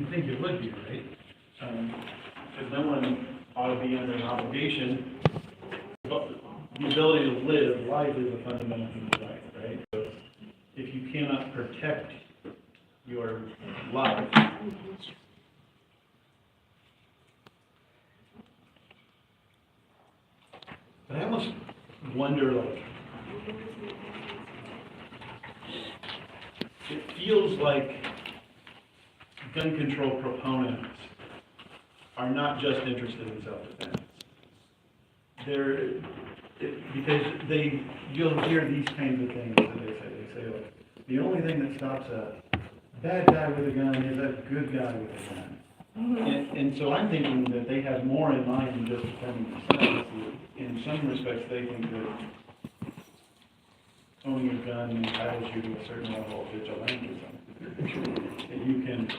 I think it would be, right? Because no one ought to be under an obligation. But the ability to live life is a fundamental human right, right? So if you cannot protect your life, but I almost wonder, like, it feels like gun control proponents are not just interested in self-defense. Because you'll hear these kinds of things that they say, like, the only thing that stops a bad guy with a gun is a good guy with a gun. And so I'm thinking that they have more in mind than just defending themselves. In some respects, they think that owning a gun entitles you to a certain level of vigilantism. That you can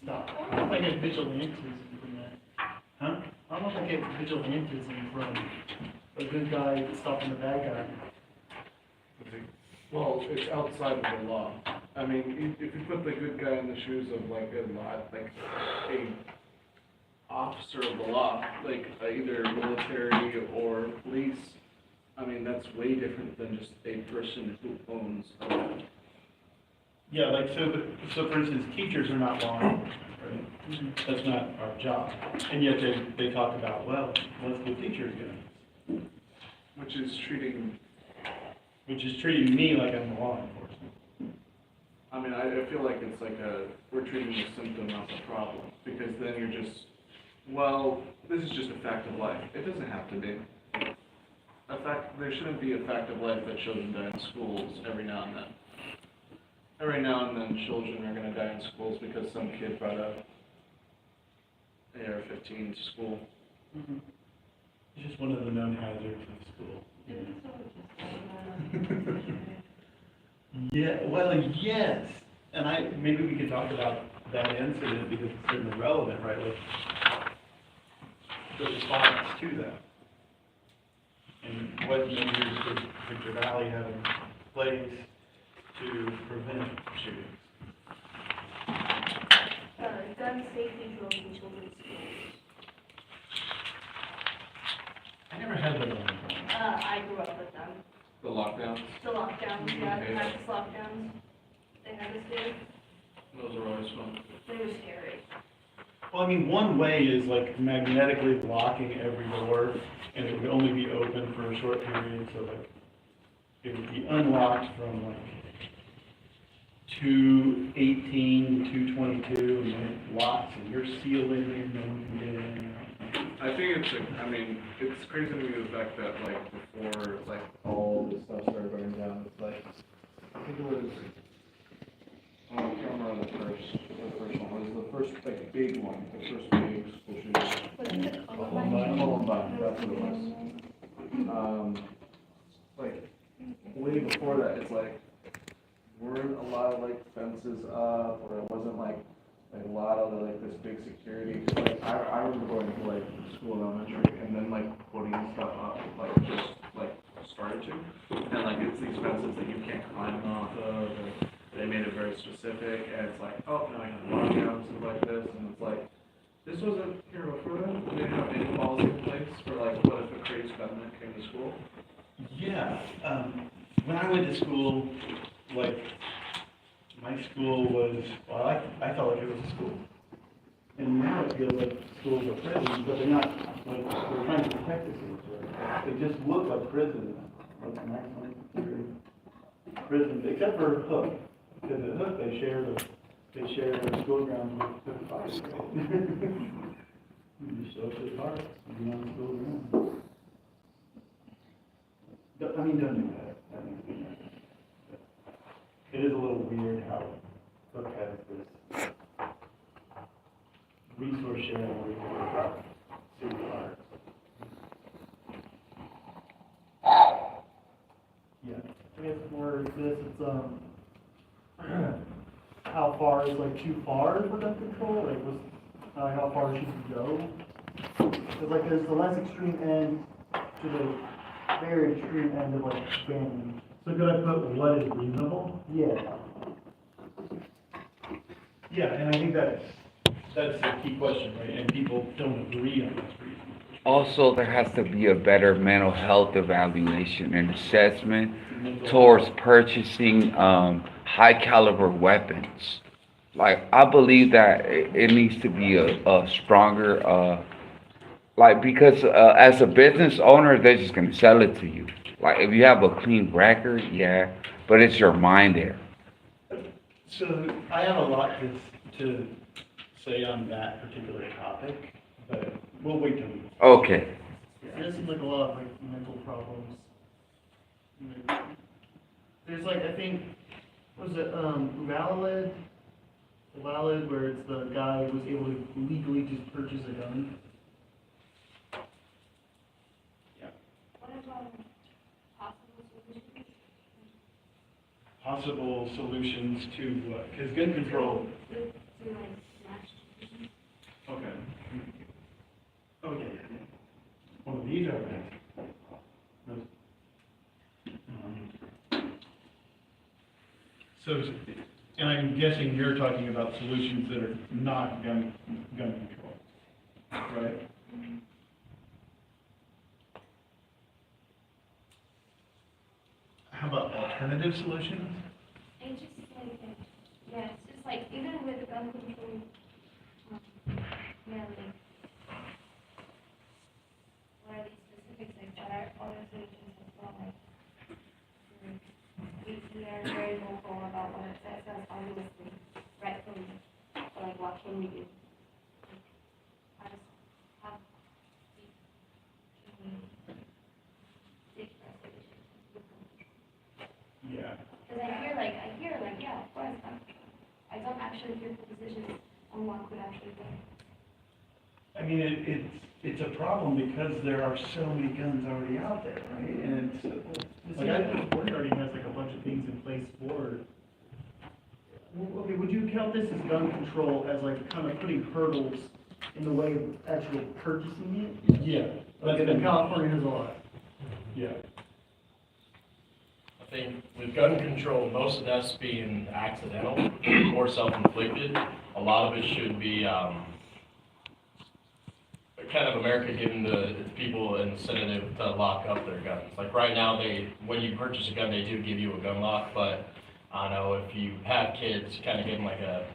stop. I don't think it's vigilantism from that. Huh? I don't think it's vigilantism from a good guy stopping the bad guy. Well, it's outside of the law. I mean, if you put the good guy in the shoes of like a officer of the law, like either military or police, I mean, that's way different than just a person who owns a gun. Yeah, like, so for instance, teachers are not law enforcement, right? That's not our job. And yet they talk about, well, let's give teachers guns, Which is treating, me like I'm law enforcement. I mean, I feel like it's like we're treating the symptom, not the problem. Because then you're just, well, this is just a fact of life. It doesn't have to be. There shouldn't be a fact of life that children die in schools every now and then. Every now and then, children are going to die in schools because some kid brought a AR-15 to school. It's just one of the known hazards of school. Yeah, well, yes, and maybe we could talk about that incident because it's certainly relevant, right? Like, the response to that. And what measures does Victor Valley have in place to prevent shootings? Gun safety drills in children's schools. I never had that one. I grew up with them. The lockdowns, The lockdowns, yeah, the practice lockdowns. They had us do. those are always fun. They were scary. Well, I mean, one way is like magnetically blocking every door, and it would only be open for a short period, so like, it would be unlocked from like 2:18 to 2:22, and then it locks, and you're sealed in there, no one can get in. I think it's crazy to me the fact that like before like all this stuff started going down, it's like I think it was I can't remember the first one. It was the first like big one, the first big school shooting. Columbine, that's what it was. Like way before that, it's like weren't a lot of like fences up, or it wasn't like a lot of like this big security. Like I remember going to like school in elementary and then like putting stuff up, like just like started to, and like it's these fences that you can't climb off of. And they made it very specific, and it's like, oh, now I have lockdowns and like this, and it's like this wasn't here before that. They didn't have any policy in place for like what if a crazy gunman came to school. Yeah, when I went to school, like, my school was, well, I felt like it was a school. And now it feels like schools are prisons, but they're not, like, they're trying to protect the kids, right? They just look like prisons, like maximum security prisons, except for Hook. Because at Hook, they share their school grounds with 55. You just show up to the park, you be on the school ground. I mean, don't do that. That needs to be done. It is a little weird how Hook has this resource sharing where you can work out city parks. Yeah. I guess more this, it's, how far is like too far for gun control? Like, how far should you go? Because like there's the less extreme end to the very extreme end of like banning. So could I put what is reasonable? Yeah. Yeah, and I think that's the key question, right? And people don't agree on this reason. Also, there has to be a better mental health evaluation and assessment towards purchasing high caliber weapons. Like, I believe that it needs to be a stronger, like, because as a business owner, they're just gonna sell it to you. Like, if you have a clean record, yeah, but it's your mind there. So I have a lot to say on that particular topic, but we'll wait till we. Okay. Yeah, it seems like a lot of like mental problems. There's like, I think, was it, Valid, where it's the guy who was able to legally just purchase a gun. What about possible solutions? Possible solutions to what? Because gun control, To like smash. okay. Okay. One of these are right. Those- So, and I'm guessing you're talking about solutions that are not gun control, right? How about alternative solutions? It's just like, yeah, it's just like, even with gun control, yeah, like, what are these specifics, like, what are other solutions as well, like, we are very vocal about what it says, obviously, rightfully, but like, what can we do? Like, how can we take regulations? Yeah. Because I hear like, yeah, of course, I don't actually hear propositions on what could actually go. I mean, it's a problem because there are so many guns already out there, right? And it's, It like, seems like the board already has like a bunch of things in place for. Well, okay, would you count this as gun control as like kind of putting hurdles in the way of actually purchasing it? yeah. Like in California has a lot. Yeah. I think with gun control, most of that's being accidental or self-inflicted. A lot of it should be, kind of America giving the people an incentive to lock up their guns. Like right now, when you purchase a gun, they do give you a gun lock, but I don't know, if you have kids, kind of give them like a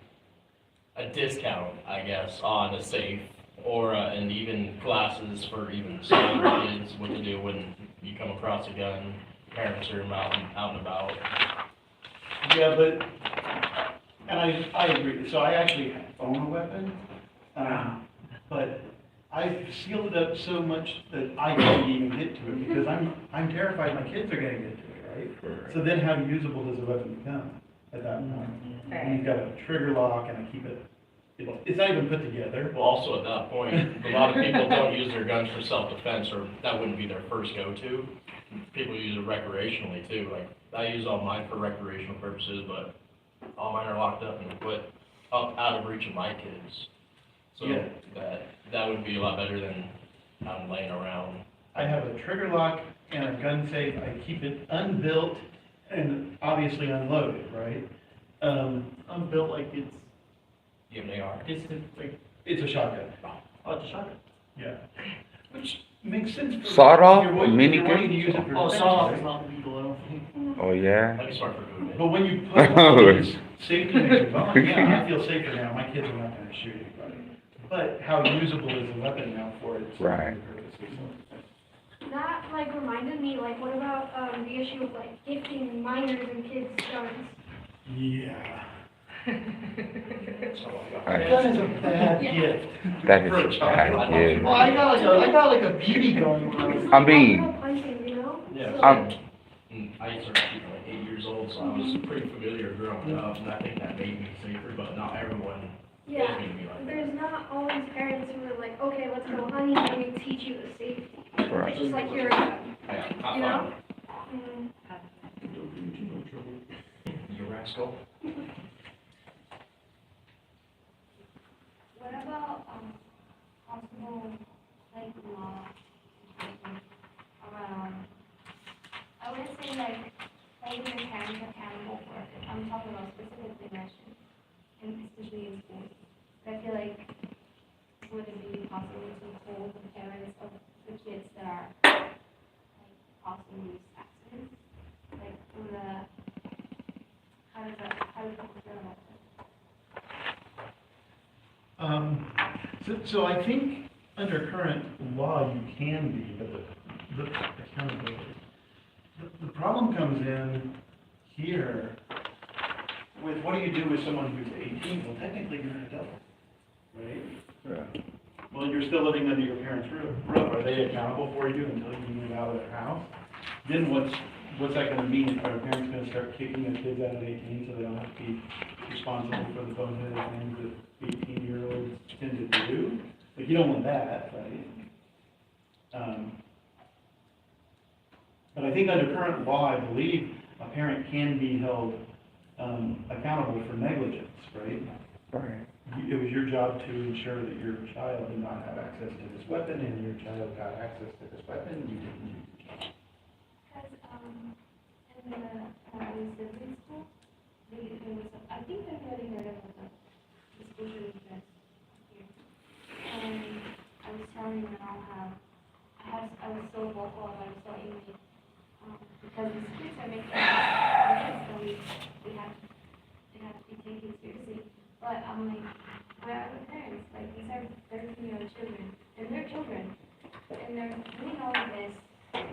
discount, I guess, on a safe, or, and even classes for even smaller kids, what to do when you come across a gun, parents are out and about. Yeah, but, and I agree, so I actually own a weapon, but I've sealed it up so much that I can't even get to it, because I'm terrified my kids are gonna get to it, right? So then how usable does a weapon become at that point? And you've got a trigger lock, and I keep it, it's not even put together. Well, also at that point, a lot of people don't use their guns for self-defense, or that wouldn't be their first go-to. People use it recreationally too, like, I use all mine for recreational purposes, but all mine are locked up and put up out of reach of my kids. So Yeah. that would be a lot better than I'm laying around. I have a trigger lock and a gun safe, I keep it unbuilt and obviously unloaded, right? I'm built like it's, You have an AR. like, It's a shotgun, oh, it's a shotgun. yeah. Which makes sense. for- Sawed off, you're wanting- minigun? You're wanting to use it for Oh, defense, sawed-off is right? not legal, I don't think. Oh, yeah? That'd be smart for food. But when you put all these safety measures on, yeah, I feel safer now, my kids are not gonna shoot anybody. But how usable is a weapon now for its Right. purposes? That like reminded me, like, what about, the issue of like gifting minors and kids guns? Yeah. Alright. Gun is a bad Yeah. gift. That is for a a child. bad gift. Well, I got like a BB gun when I was. It's I like mean- outdoor punching, you know? Yeah. So, I'm- And I started shooting like 8 years old, so I was pretty familiar growing up, and I think that made me safer, but not everyone yeah, is gonna be like that. there's not always parents who are like, okay, let's go hunting, let me teach you the safety. Right. Just like you're, Yeah, you know? Mm. You rascal. What about, possible, like, law enforcement around, I would say like, holding your parents accountable for it, I'm talking about specifically Russian, and especially like, would it be possible to hold the parents of the kids that are, like, causing these accidents? Like, how does people feel about that? So I think under current law, you can be, but the accountability. The problem comes in here with what do you do with someone who's 18? Well, technically, you're an adult, right? Yeah. Well, you're still living under your parents' roof. Are they accountable for you until you move out of their house? Then what's that gonna mean? Are parents gonna start kicking their kids out at 18 so they don't have to be responsible for the boneheaded things that 18-year-olds tend to do? Like, you don't want that, right? But I think under current law, I believe a parent can be held accountable for negligence, right? Right. It was your job to ensure that your child did not have access to this weapon, and your child got access to this weapon, you didn't use it. Because, in the, when I was in school, there was, I think I've already heard of the school shooting event here. And I was telling them all how, I was so vocal, I was so angry, because these kids are making mistakes, so we have to be taken seriously. But I'm like, where are the parents? Like, these are 13-year-old children, and they're children, and they're doing all of this.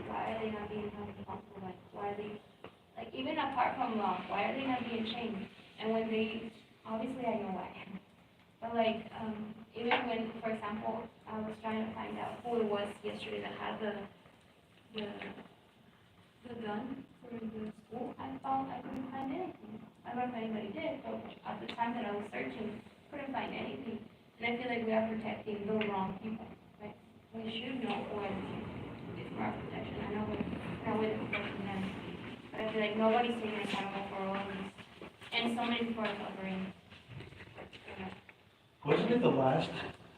Why are they not being held responsible? Like, why are they, like, even apart from law, why are they not being chained? And when they, obviously I know why. But like, even when, for example, I was trying to find out who it was yesterday that had the gun for the school, I couldn't find anything. I don't know if anybody did, but at the time that I was searching, couldn't find anything. And I feel like we are protecting the wrong people, right? We should know who is for our protection. I know we're protecting them, but I feel like nobody's taking accountable for all of this. And so many people are suffering. Wasn't it the last,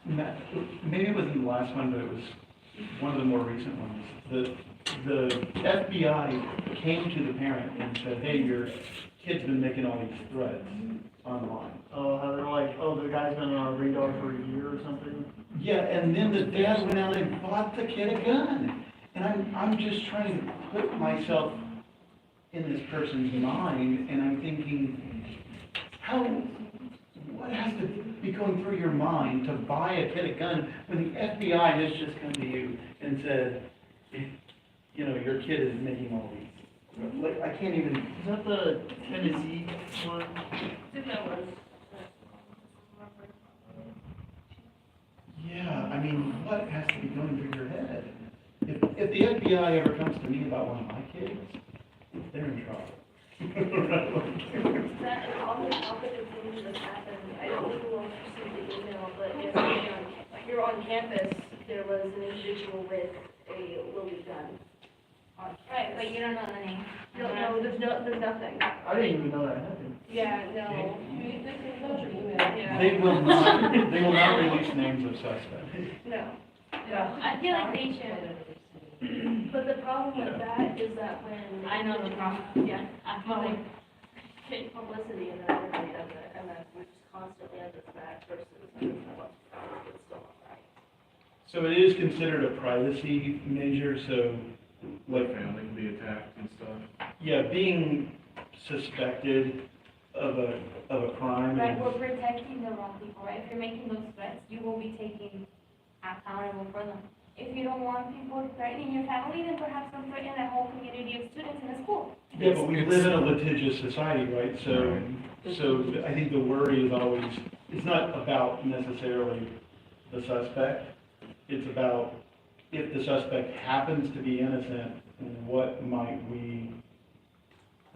maybe it wasn't the last one, but it was one of the more recent ones. The FBI came to the parent and said, hey, your kid's been making all these threats online. Oh, how they're like, oh, the guy's been on our radar for a year or something? Yeah, and then the dad went out and bought the kid a gun. And I'm just trying to put myself in this person's mind, and I'm thinking, what has to be going through your mind to buy a kid a gun when the FBI has just come to you and said, you know, your kid is making all these, like, I can't even. Is that the Tennessee one? Yeah, I mean, what has to be going through your head? If the FBI ever comes to me about one of my kids, they're in trouble. That is all the opposite things that happened. I don't know who else received the email, but here on campus, there was an individual with a Lily gun. Right, but you don't know the name. No, there's nothing. I didn't even know that happened. Yeah, no. Yeah. They will not release names of suspects. No. I feel like they should. But the problem with that is that when. I know the problem. Yeah. I feel like, Take publicity and then everybody does it, and then we're just constantly under threat versus what's still not right. So it is considered a privacy measure, so, Like family can be attacked and stuff. yeah, being suspected of a crime. right, we're protecting the wrong people, right? If you're making those threats, you will be taking accountable for them. If you don't want people threatening your family, then perhaps don't threaten a whole community of students in a school. Yeah, but we live in a litigious society, right? So I think the worry is always, it's not about necessarily the suspect. It's about if the suspect happens to be innocent, what might be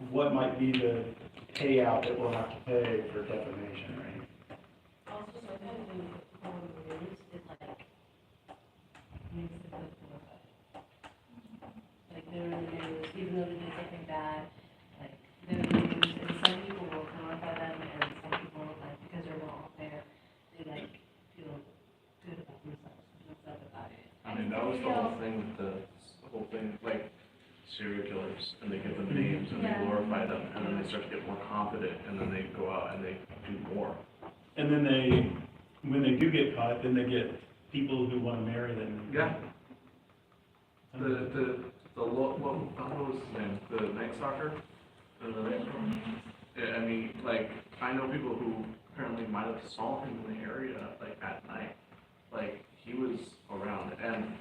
the payout that we'll have to pay for defamation, right? Also, sometimes when you go on the news, it like makes the good feel better. Like they're in the news, even though they did something bad, like they're in the news, and some people will glorify them, and some people, like, because they're not there, they like feel good about themselves, feel stuff about it. I mean, that was the whole thing with the whole thing, like serial killers, and they give them names and they Yeah. glorify them, and then they start to get more confident, and then they go out and they do more. And then when they do get caught, then they get people who wanna marry them. Yeah. What was his name? The night stalker? Yeah, I mean, like, I know people who apparently might have saw him in the area, like, at night. Like, he was around, and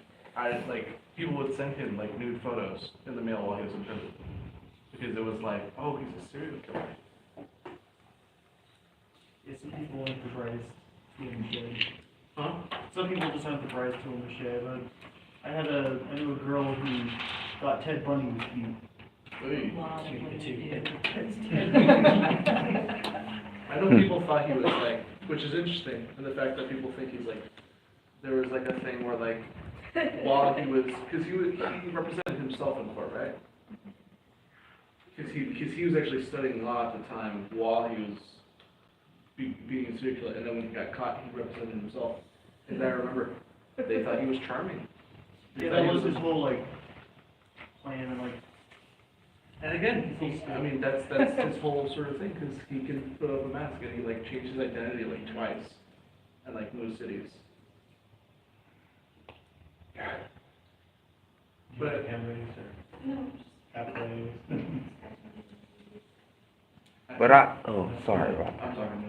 people would send him, like, nude photos in the mail while he was in prison. Because it was like, oh, he's a serial killer. Yeah, some people aren't the brightest to him shade. Huh? Some people just aren't the brightest to him shade, but I knew a girl who thought Ted Bundy was cute. Hey. Wow, that's what you do. I know people thought he was like, which is interesting, and the fact that people think he's like, there was like a thing where like, while he was, because he represented himself in court, right? Because he was actually studying law at the time while he was being a serial killer, and then when he got caught, he represented himself. And I remember, they thought he was charming. They Yeah, thought that he was his whole like plan and like. And again, I mean, that's his whole sort of thing, because he can put up a mask and he like changed his identity like twice, and like moved cities. But Hamburgers or No, cafes. But sorry, Rob. I'm talking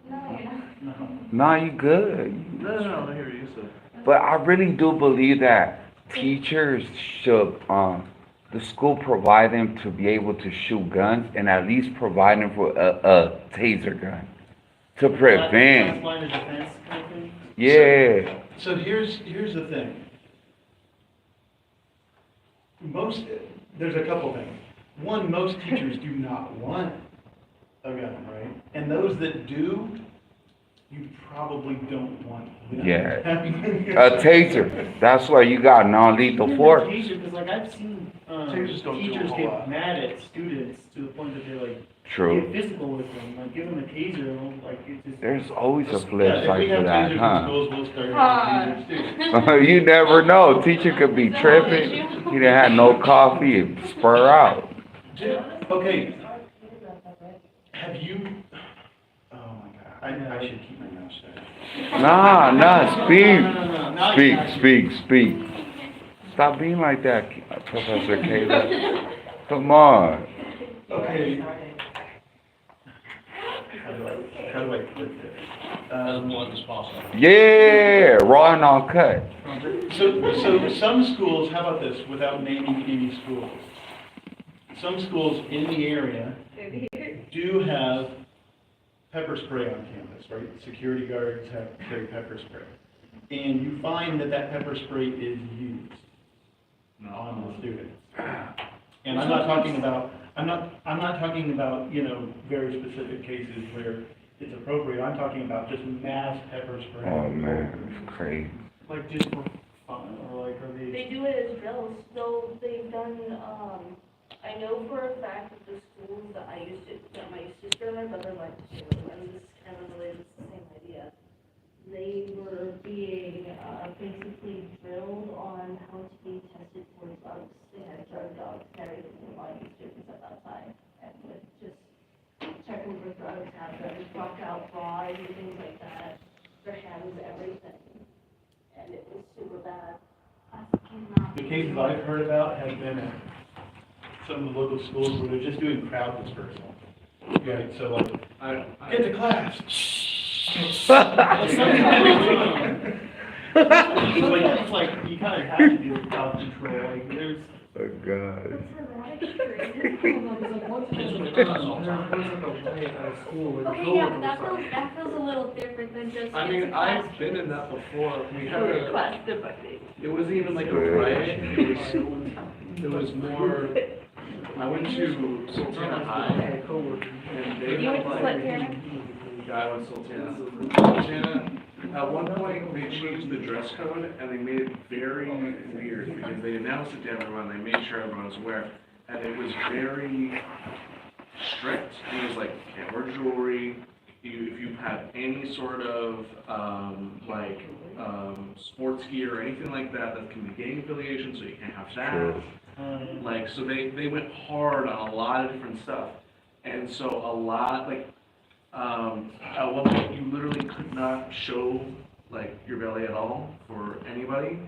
no, you're not. Nah, you good. No, I hear you, so. But I really do believe that teachers should, the school provide them to be able to shoot guns and at least provide them for a taser gun to Last prevent. line of defense kind of thing. Yeah. So here's the thing. There's a couple things. One, most teachers do not want a gun, right? And those that do, you probably don't want them. Yeah. A taser. That's why you got non-lethal force. Because like I've seen Tasers don't do a teachers whole get lot. mad at students to the point that they like True. get physical with them, like give them a taser, like it's just. There's always a Yeah, flip if we side have to that, tasers in huh? schools, we'll start using tasers too. You never know. Teacher could be tripping. He didn't have no coffee and spur out. Okay, have you, oh my God, I should keep my mouth shut. Nah, speak. No, now you got it. Speak. Stop being like that, Professor Kayla. Come on. Okay. How do I put this? As blunt as possible. Yeah, raw and uncut. So some schools, how about this, without naming any schools? Some schools in the area do have pepper spray on campus, right? Security guards carry pepper spray. And you find that pepper spray is used on the students. And I'm not talking about, very specific cases where it's appropriate. I'm talking about just mass pepper spray. Oh man, it's crazy. Like just for fun, or like, are They they? do it as drills, though they've done, I know for a fact that the schools that my sister and my brother went to, and this is kind of related, it's the same idea. They were being, basically drilled on how to be tested for drugs. They had drug dogs carried in a lot of students at that time, and would just check over drugs, have them walk out raw and things like that, their hands, everything. And it was super bad. The cases I've heard about have been at some of the local schools where they're just doing crowd dispersal. Right, so like, get to class. It's like, you kind of have to do without control, like, there's. Oh God. Okay, yeah, but that feels a little different than just. I mean, I've been in that before. We had a, Requested by the. it wasn't even like a riot. It was more, I went to Sultana High, and they You went to had like, Sultana? yeah, I went to Sultana. Sultana, at one point, they changed the dress code, and they made it very weird, because they announced it to everyone, they made sure everyone was aware, and it was very strict. It was like, you can't wear jewelry, if you have any sort of, sports gear or anything like that, that can be gang affiliation, so you can't have that. Sure. Like, so they went hard on a lot of different stuff. And so a lot, like, At one point, you literally could not show like your belly at all for anybody.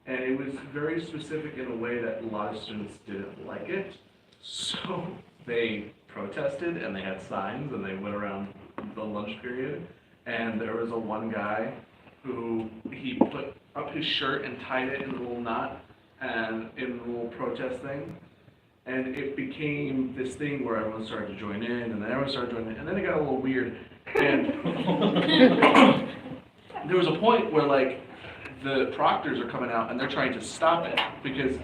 And it was very specific in a way that a lot of students didn't like it. So they protested and they had signs and they went around the lunch period. And there was one guy who he put up his shirt and tied it in a little knot and in a little protest thing. And it became this thing where everyone started to join in, and then everyone started joining in, and then it got a little weird. And there was a point where like the proctors are coming out and they're trying to stop it because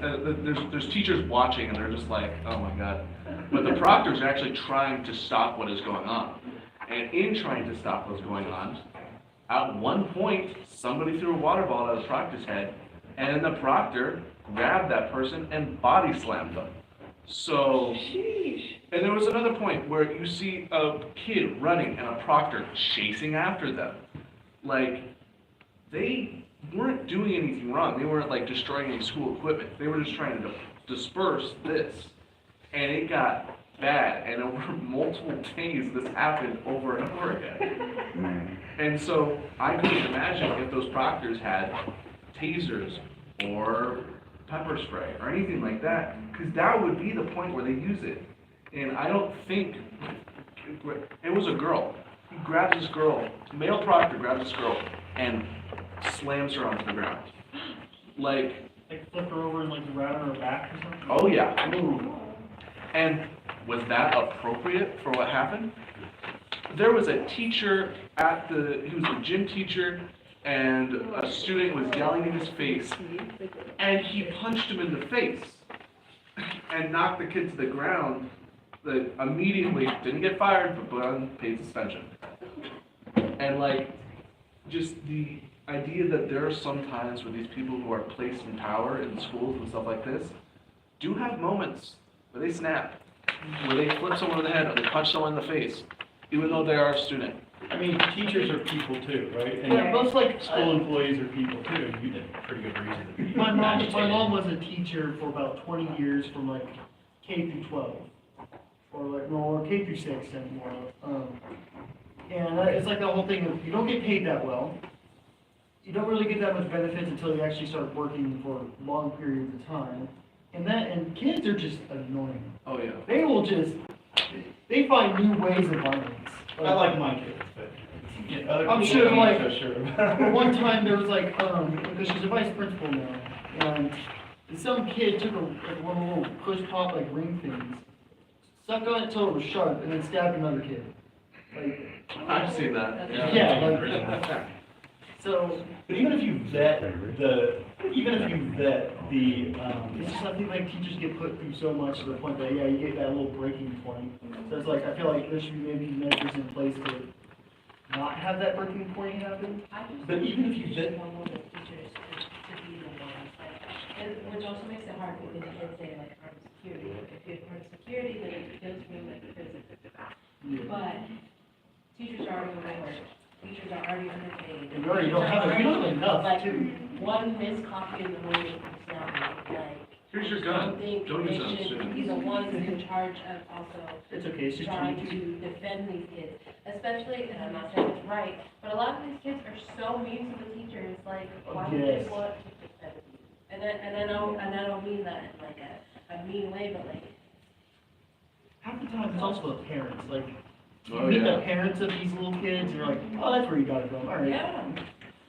there's teachers watching and they're just like, oh my god. But the proctors are actually trying to stop what is going on. And in trying to stop what's going on, at one point somebody threw a water ball at the proctor's head, and then the proctor grabbed that person and body slammed them. So, and there was another point where you see a kid running and a proctor chasing after them. Like, they weren't doing anything wrong. They weren't like destroying any school equipment. They were just trying to disperse this. And it got bad. And over multiple days, this happened over and over again. And so I couldn't imagine if those proctors had tasers or pepper spray or anything like that, because that would be the point where they use it. And I don't think, it was a girl. He grabs this girl, male proctor grabs this girl and slams her onto the ground. Like flip her over and like right on her back or something? oh yeah. And was that appropriate for what happened? There was a teacher he was a gym teacher, and a student was yelling in his face, and he punched him in the face and knocked the kid to the ground. That immediately didn't get fired, but put on paid suspension. And like, just the idea that there are some times where these people who are placed in power in schools and stuff like this do have moments where they snap, where they flip someone in the head or they punch someone in the face, even though they are a student. I mean, teachers are people too, right? And Yeah, most like, school employees are people too. You did a pretty good reason to be my mom agitated. was a teacher for about 20 years from like K through 12. Or like, no, or K through 6 anymore. And it's like the whole thing of, you don't get paid that well. You don't really get that much benefits until you actually start working for long periods of time. And kids are just annoying. Oh yeah. They will just, they find new ways of violence. I like my kids, but yeah, other I'm people sure, I'm like, not so sure But about. one time there was like, because she's a vice principal now, and some kid took like one of the little push pop like ring things, sucked on it till it was sharp, and then stabbed another kid. Like, I've seen that. yeah, like, so, But even if you vet the, it's just something like teachers get put through so much to the point that, yeah, you get that little breaking point. So it's like, I feel like there should be maybe measures in place to not have that breaking point happen. But even if you vet- don't want the teachers to be the ones, like, and which also makes it hard because you can't say like armed security. If you have armed security, then it goes through like prison. But teachers are already overworked. Teachers are already underpaid. And we already don't have, we don't have enough, Like, too. one missed copy in the morning is now, like. Here's your gun. I think Don't use it on they should students. be the ones in charge of also It's okay, it's just trying 22. to defend these kids, especially, and I'm not saying it's right, but a lot of these kids are so mean to the teachers, like, why would they Yes. want to defend you? And I don't mean that in like a mean way, but like, Half the time, it's also the parents, like, you Oh, meet yeah. the parents of these little kids, and you're like, oh, that's where you got it from, all right. yeah.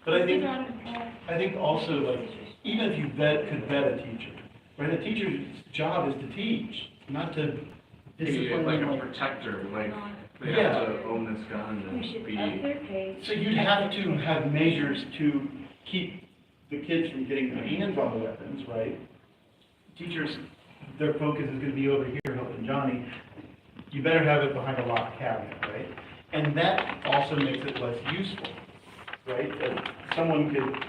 But I Kids think, are underpaid. I think also like, even if you could vet a teacher, right? A teacher's job is to teach, not to Be Discipline, like a like, protector, like they Yeah. have to own this gun and We should be. up their pay. So you'd have to have measures to keep the kids from getting their hands on the weapons, right? Teachers, their focus is gonna be over here helping Johnny. You better have it behind a locked cabinet, right? And that also makes it less useful, right? That someone could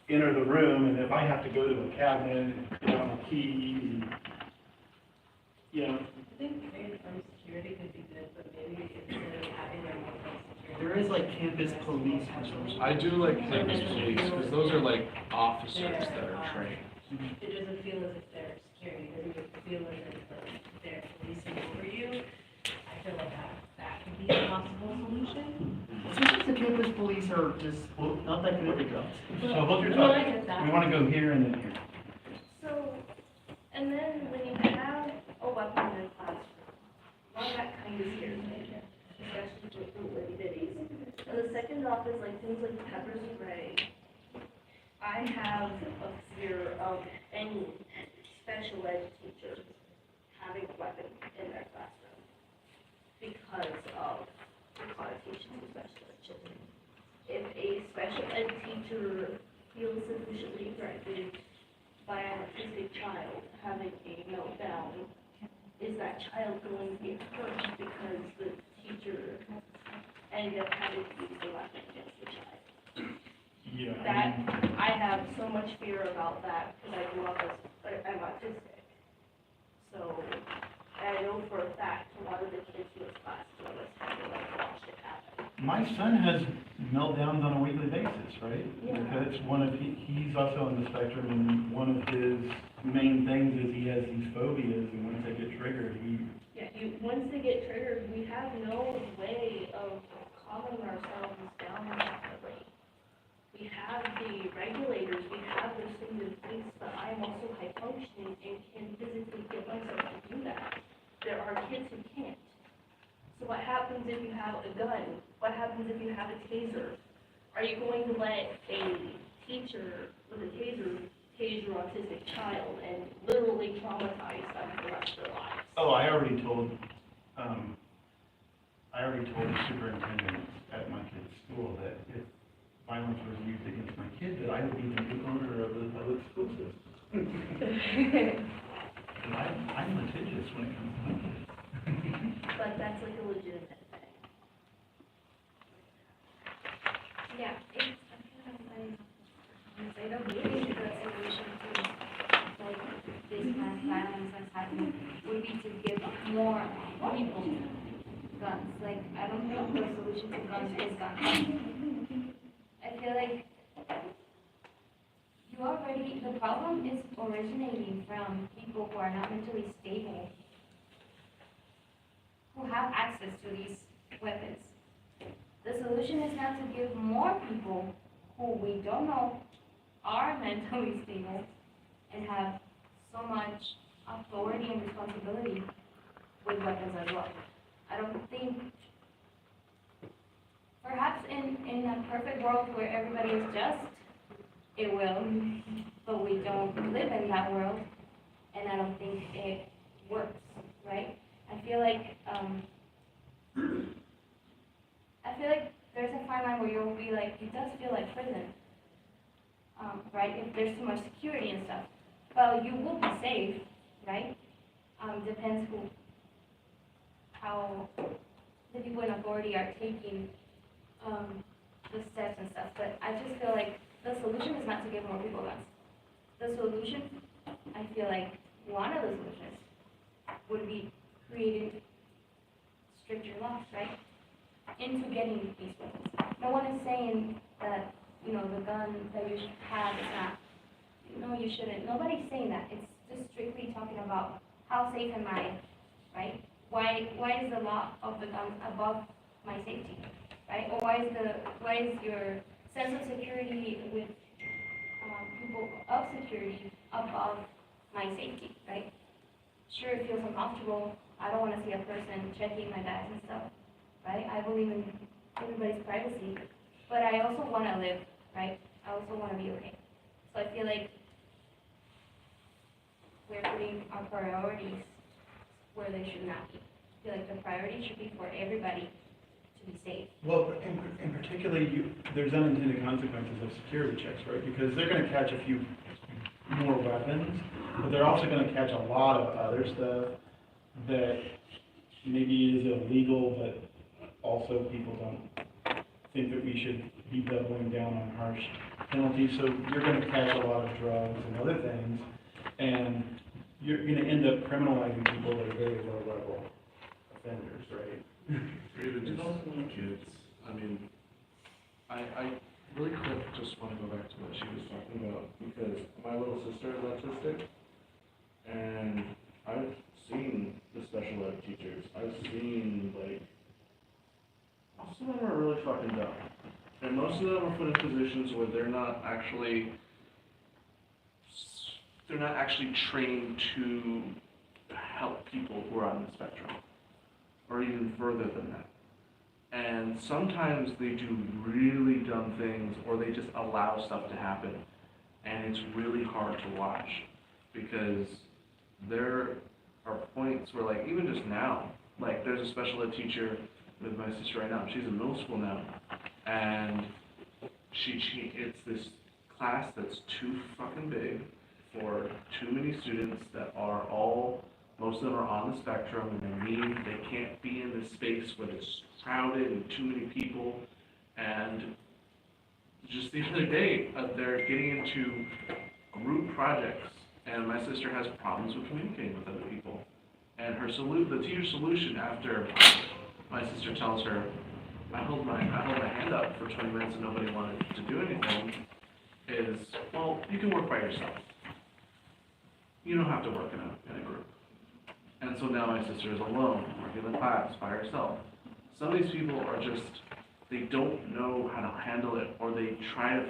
enter the room, and if I have to go to a cabinet and get on a key, and, you know, I think paid armed security could be good, but maybe instead of having them with armed security. There is like campus police or something. I do like campus police because those are like officers that are trained. It doesn't feel as if they're security, it doesn't feel as if like, they're policing over you. I feel like that that could be a possible solution. Sometimes the campus police are just, well, not that good at their jobs. So hold your No, I thought. get that. We wanna go here and then here. So, and then when you have a weapon in a classroom, well, that kind of scares me, especially with the little bitties. And the second off is like things like pepper spray. I have a fear of any special ed teacher having a weapon in their classroom because of the connotations of special ed children. If a special ed teacher feels sufficiently threatened by an autistic child having a meltdown, is that child going to get hurt because the teacher ended up having to use the weapon against the child? Yeah. That, I have so much fear about that because I grew up as, I'm autistic. So, and I know for a fact, a lot of the kids in this class know this happened, like watched it happen. My son has meltdowns on a weekly basis, right? Yeah. Because he's also on the spectrum, and one of his main things is he has these phobias, and once they get triggered, Yeah, once they get triggered, we have no way of calming ourselves down rapidly. We have the regulators, we have those things in place, but I am also high functioning and can physically get myself to do that. There are kids who can't. So what happens if you have a gun? What happens if you have a taser? Are you going to let a teacher with a taser tase your autistic child and literally traumatize them for the rest of their lives? oh, I already told the superintendent at my kid's school that if violence was used against my kid, that I would be the new owner of the public school system. And I'm litigious when it comes to my kids. But that's like a legitimate thing. Yeah, it's, I don't believe the solution to, like, this mass violence that's happening would be to give more people guns. Like, I don't think the solution to guns is guns. I feel like the problem is originating from people who are not mentally stable, who have access to these weapons. The solution is not to give more people who we don't know are mentally stable and have so much authority and responsibility with weapons as well. I don't think, perhaps in a perfect world where everybody is just, it will, but we don't live in that world, and I don't think it works, right? I feel like there's a fine line where you'll be like, it does feel like prison, right? If there's too much security and stuff. Well, you will be safe, right? Depends how the people in authority are taking the steps and stuff. But I just feel like the solution is not to give more people guns. The solution, I feel like one of the solutions would be creating stricter laws, right? Into getting these weapons. No one is saying that, the gun that you should have is not, no, you shouldn't. Nobody's saying that. It's just strictly talking about how safe am I, right? Why is the law of the gun above my safety, right? Or why is your sense of security with people of security above my safety, right? Sure, it feels uncomfortable. I don't want to see a person checking my bags and stuff, right? I believe in everybody's privacy, but I also want to live, right? I also want to be okay. So I feel like we're putting our priorities where they should not be. I feel like the priority should be for everybody to be safe. Well, in particularly, there's unintended consequences of security checks, right? Because they're gonna catch a few more weapons, but they're also gonna catch a lot of other stuff that maybe is illegal, but also people don't think that we should be doubling down on harsh penalties. So you're gonna catch a lot of drugs and other things, and you're gonna end up criminalizing people that are very low level offenders, right? Or even just kids. I mean, I really quick just want to go back to what she was talking about, because my little sister is autistic, and I've seen the special ed teachers. I've seen, like, some of them are really fucking dumb. And most of them are put in positions where they're not actually trained to help people who are on the spectrum, or even further than that. And sometimes they do really dumb things, or they just allow stuff to happen. And it's really hard to watch, because there are points where, like, even just now, like, there's a special ed teacher with my sister right now. She's in middle school now, and it's this class that's too fucking big for too many students that are most of them are on the spectrum, and they can't be in this space where it's crowded and too many people. And just the other day, they're getting into group projects, and my sister has problems with communicating with other people. And the teacher's solution after my sister tells her, I hold my hand up for 20 minutes and nobody wanted to do anything, is, well, you can work by yourself. You don't have to work in a group. And so now my sister is alone, working in the class by herself. Some of these people are just, they don't know how to handle it, or they try to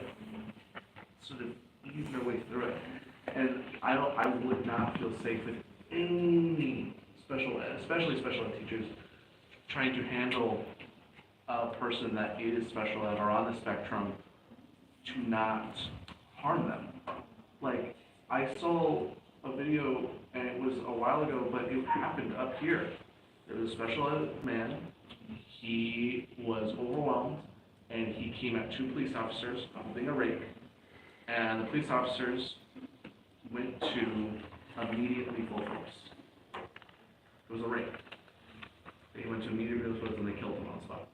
sort of ease their way through it. And I would not feel safe with any special ed, especially special ed teachers, trying to handle a person that is special ed or on the spectrum to not harm them. Like, I saw a video, and it was a while ago, but it happened up here. There was a special ed man. He was overwhelmed, and he came at two police officers holding a rake, and the police officers went to immediate lethal force. It was a rape. They went to immediate lethal force, and they killed him on the spot.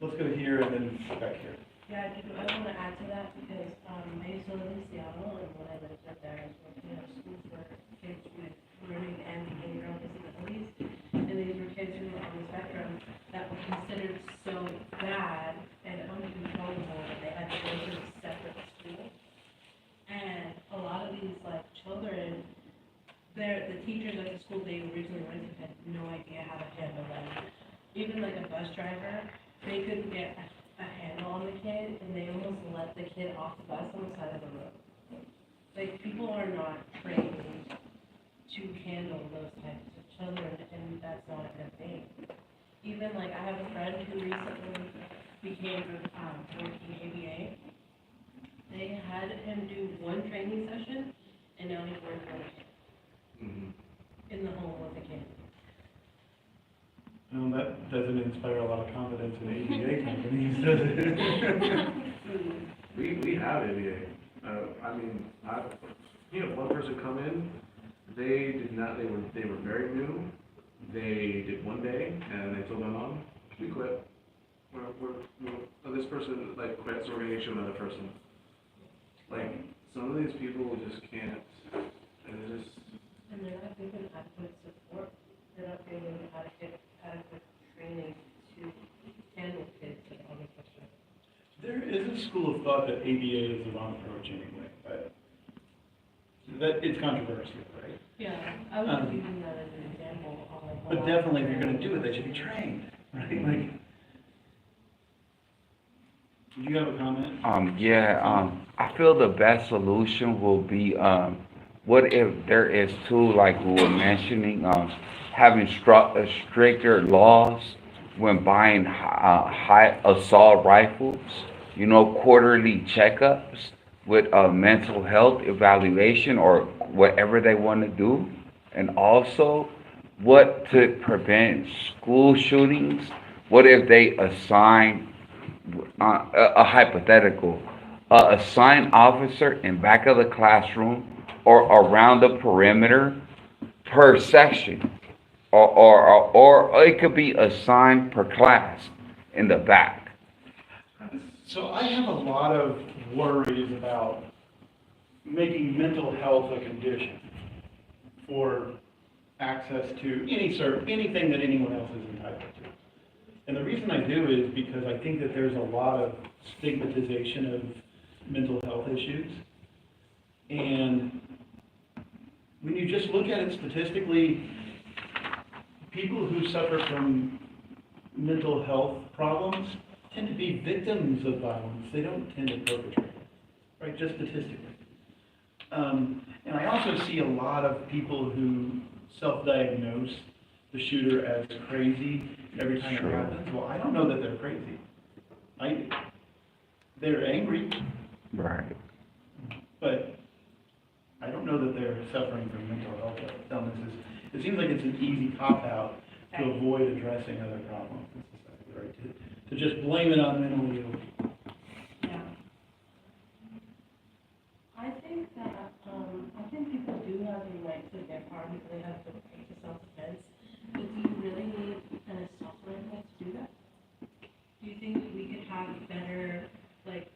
Let's go here and then back here. Yeah, I want to add to that because I used to live in Seattle, and when I lived up there, I was working at a school for kids with learning and behavioral disabilities. And these were kids who were on the spectrum that were considered so bad and uncontrollable that they had to go to a separate school. And a lot of these children, the teachers at the school they originally went to had no idea how to handle them. Even like a bus driver, they couldn't get a handle on the kid, and they almost let the kid off the bus on the side of the road. Like, people are not trained to handle those types of children, and that's not a good thing. Even, I have a friend who recently became working ABA. They had him do one training session, and now he's working with a kid. In the home with a kid. Well, that doesn't inspire a lot of confidence in ABA companies, does it? We have ABA. One person come in, they did not, they were very new. They did one day, and they told my mom, we quit. This person, quit, so we're gonna get you another person. Some of these people just can't, and they're just... And they're not given adequate support. They're not given adequate training to handle kids that are on the spectrum. There is a school of thought that ABA is the wrong approach anyway, but that it's controversial, right? Yeah, I was using that as an example of But definitely, if you're gonna do it, they should be trained, right? Do you have a comment? I feel the best solution will be, what if there is too, like we were mentioning, having stricter laws when buying high assault rifles, quarterly checkups with mental health evaluation or whatever they want to do, and also what to prevent school shootings. What if they assign a hypothetical, assign officer in back of the classroom or around the perimeter per section, or it could be assigned per class in the back. So I have a lot of worries about making mental health a condition for access to anything that anyone else is entitled to. And the reason I do is because I think that there's a lot of stigmatization of mental health issues. And when you just look at it statistically, people who suffer from mental health problems tend to be victims of violence. They don't tend to perpetrate, right, just statistically. And I also see a lot of people who self-diagnose the shooter as crazy every time it Sure. happens. Well, I don't know that they're crazy. They're angry, Right. but I don't know that they're suffering from mental health illnesses. It seems like it's an easy cop-out to avoid addressing other problems in society, right? To just blame it on mentally ill people. Yeah. I think that, I think people do have the right to get harmed because they have the right to self-defense. But do you really need an assault rifle to do that? Do you think we could have better, like,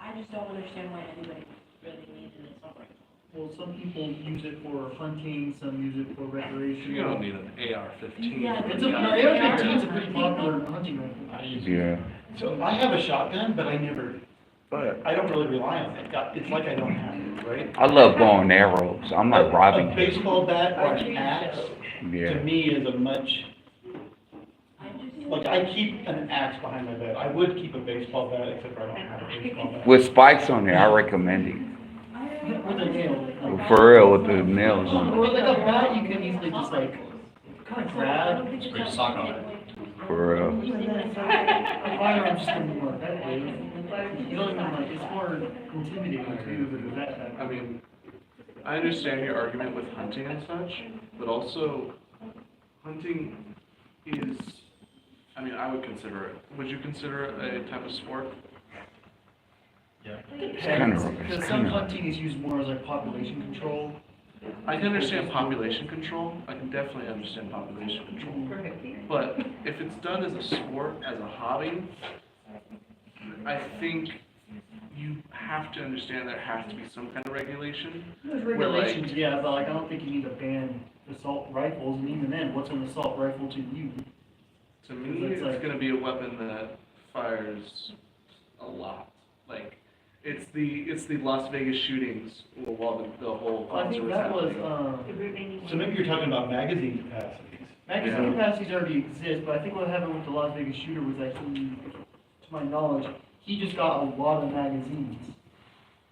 I just don't understand why anybody really needs an assault rifle. Well, some people use it for hunting, some use it for recreation. You don't need an AR-15. Yeah, It's a, AR-15 is a pretty popular hunting rifle. I use Yeah. So I have a shotgun, but I But don't really rely on it. It's like I don't have it, right? I love bow and arrows. I'm like robbing A kids. baseball bat or an axe, to Yeah. me, is a much, I just. like, I keep an axe behind my bed. I would keep a baseball bat, except for I don't have a baseball bat. With spikes on there, I recommend it. With a nail. Like, For real, with the nails on it. or like a bat, you can easily just like, kind of grab. Just put your sock on it. For real. A firearm just doesn't work that way. You don't even like, it's more intimidating too than a vet. I mean, I understand your argument with hunting and such, but also hunting is, I mean, I would consider it. Would you consider it a type of sport? Yeah. kinda- it's Because some kinda- hunting is used more as like population control. I can understand population control. I can definitely understand population control. But if it's done as a sport, as a hobby, I think you have to understand there has to be some kind of regulation. There's Where, like- regulations, yeah, but like, I don't think you need to ban assault rifles, and even then, what's an assault rifle to you? To me, It's it's like- gonna be a weapon that fires a lot. Like, it's the Las Vegas shootings while the whole I think concert was that was, happening. So maybe you're talking about magazine capacities. magazine Yeah. capacities already exist, but I think what happened with the Las Vegas shooter was that he, to my knowledge, he just got a lot of magazines.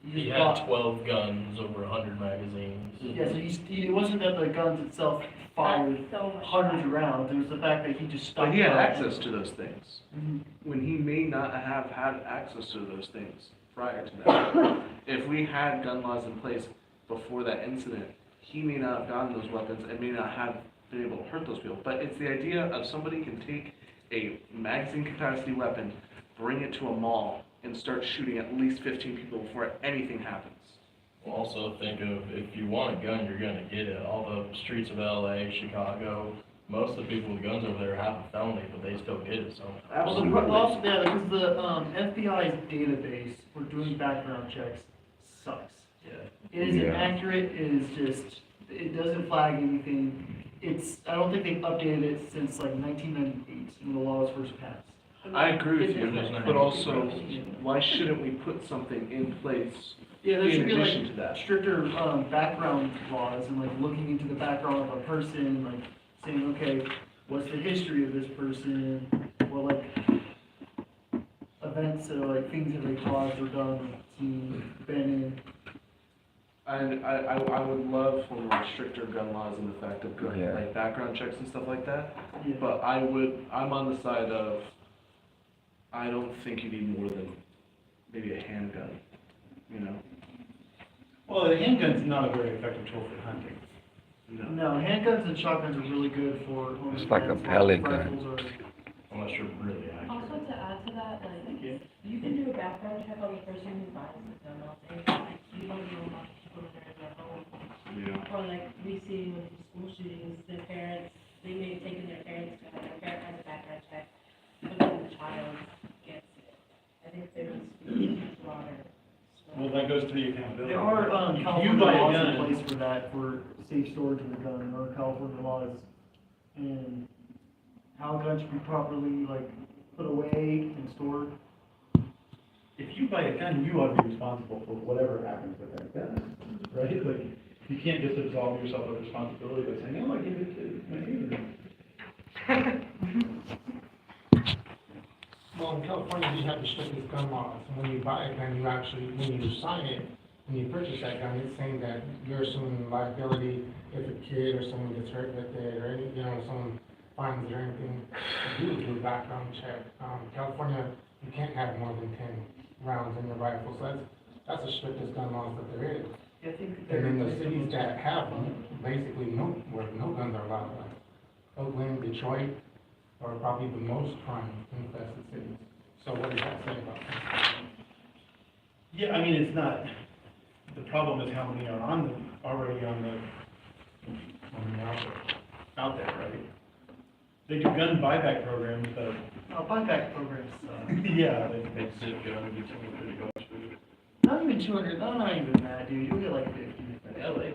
He just had bought- 12 guns, over 100 magazines. Yeah, so it wasn't that the guns itself fired So much. hundreds of rounds, it was the fact that he just stopped. But he had access to those things, Mhm. when he may not have had access to those things prior to that. If we had gun laws in place before that incident, he may not have gotten those weapons and may not have been able to hurt those people. But it's the idea of somebody can take a magazine capacity weapon, bring it to a mall, and start shooting at least 15 people before anything happens. Well, also think of, if you want a gun, you're gonna get it. All the streets of LA, Chicago, most of the people with guns over there have a felony, but they still get it, so. Well, also, yeah, because the FBI's database for doing background checks sucks. Yeah. It is Yeah. inaccurate, it is just, it doesn't flag anything. I don't think they've updated it since like 1998, when the law was first passed. I agree with you, There's nothing but to also, suppress. why shouldn't we put something in place Yeah, there in should be addition to like that? stricter, background laws and like looking into the background of a person, like saying, okay, what's the history of this person? Or like events or like things that they caused or done, seen, been in. And I would love for more stricter gun laws and the fact of gun, Yeah. like background checks and stuff like that. Yeah. But I'm on the side of, I don't think you need more than maybe a handgun, you know? Well, the handgun's not a very effective tool for hunting. No. No, handguns and shotguns are really good for home It's like a defense. pellet gun. Rifles are- Unless you're really accurate. Also, to add to that, like, Yeah. you can do a background check on the person who buys the gun off the internet. Like, you don't know about people that are in their home. Yeah. Or like, we see with the school shootings, their parents, they may have taken their parents' gun, their parent has a background check, but then the child gets it. I think there needs to be a broader. Well, that goes to the accountability. There are, If you California buy a laws in gun, place for that, for safe storage of the gun, or California laws, and how guns should be properly, like, put away and stored. if you buy a gun, you ought to be responsible for whatever happens with that gun, right? Like, you can't just absolve yourself of responsibility by saying, oh, I gave it to my neighbor. Well, in California, we have the strictest gun laws. When you buy a gun, you actually, when you sign it, when you purchase that gun, it's saying that you're assuming liability if a kid or someone gets hurt with it, or any, someone finds it or anything. You do a background check. California, you can't have more than 10 rounds in your rifle, so that's the strictest gun laws that there is. I think And in the cities that have them, basically where no guns are allowed, like Oakland, Detroit, are probably the most crime infested cities. So what does that say about that? Yeah, I mean, it's not, the problem is how many are already out there, right? They do gun buyback programs, but, buyback programs, yeah, It's zip gun, it's pretty much. not even 200, not even that, dude, you'll get like 50.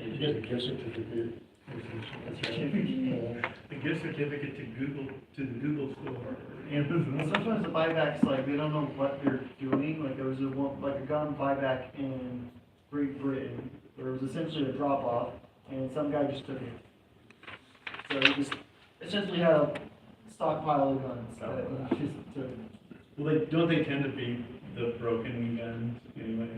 you get a gift certificate. A gift certificate to the Google store, Amazon. Sometimes the buybacks, like, they don't know what they're doing, like, there was a gun buyback in Great Britain, where it was essentially a drop-off, and some guy just took it. So he just essentially had a stockpile of guns that he just took. Well, don't they tend to be the broken guns anyway?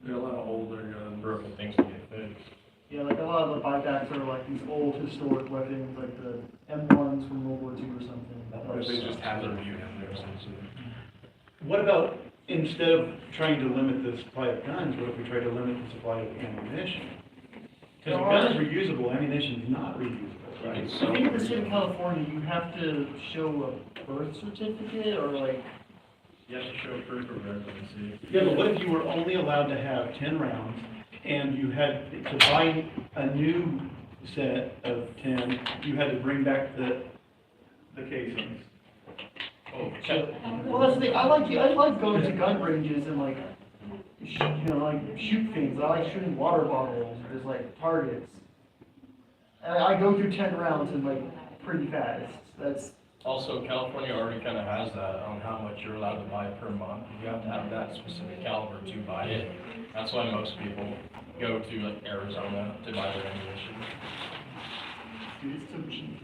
There are a lot of older gun broken things to get fixed. Yeah, like a lot of the buybacks are like these old historic weapons, like the M1s from World War II or something. But they just have their view in there, essentially. What about, instead of trying to limit the supply of guns, what if we try to limit the supply of ammunition? Because if guns are reusable, ammunition is not reusable, right? I think in the state of California, you have to show a birth certificate or like, You have to show proof of residency. Yeah, but what if you were only allowed to have 10 rounds, and you had to buy a new set of 10, you had to bring back the casings? Oh, check. well, that's the thing, I like going to gun ranges and like, like shoot things. I like shooting water bottles as like targets. And I go through 10 rounds in like pretty fast. That's, Also, California already kind of has that on how much you're allowed to buy per month. You have to have that specific caliber to buy it. That's why most people go to like Arizona to buy their ammunition. dude, it's so cheap.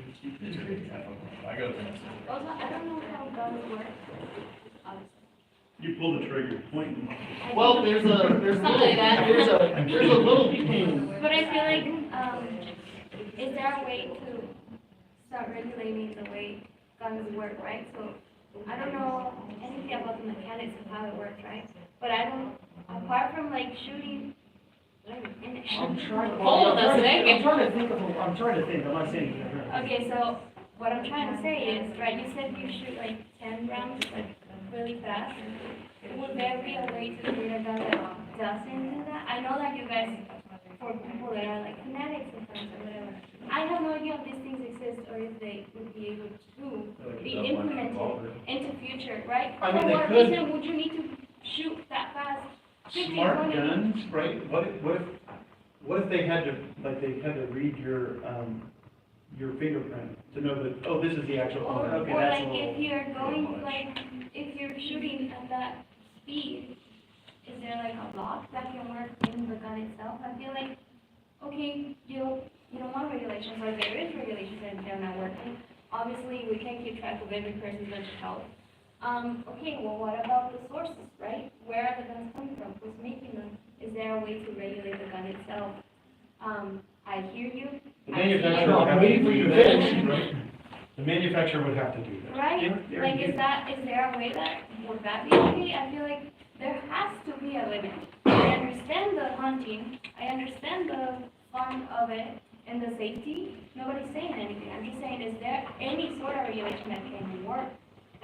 It's crazy. I go to Tennessee. Also, I don't know how guns work. You pull the trigger, point. Well, there's a Something like that. there's a little pin. But I feel like, is there a way to start regulating the way guns work, right? So, I don't know anything about the mechanics of how it works, right? But I don't, apart from like shooting, I'm trying. Hold on a second. I'm trying to think. I'm not saying it. Okay, so what I'm trying to say is, right, you said you shoot like 10 rounds, like really fast. Would there be a way to create a gun that doesn't do that? I know that you guys, for people that are like fanatics and things or whatever, I have no idea if these things exist or if they would be able to be implemented into future, right? I mean, For they what could. reason would you need to shoot that fast? 15, Smart 20? guns, right? What if they had to, like, they had to read your fingerprint to know that, oh, this is the actual Or, owner? Okay, or that's like a little if you're going, much. like, if you're shooting at that speed, is there like a lock that can work in the gun itself? I feel like, okay, you don't want regulations, or there is regulations and they're not working. Obviously, we can't keep track of every person's mental health. Okay, well, what about the sources, right? Where are the guns coming from? Who's making them? Is there a way to regulate the gun itself? I hear you. The I see manufacturer it. would have to waiting for do you to that, finish. right? The manufacturer would have to do that. Right, like, is there a way that, would that be okay? I feel like there has to be a limit. I understand the hunting, I understand the fun of it, and the safety, nobody's saying anything, I'm just saying, is there any sort of regulation that can work?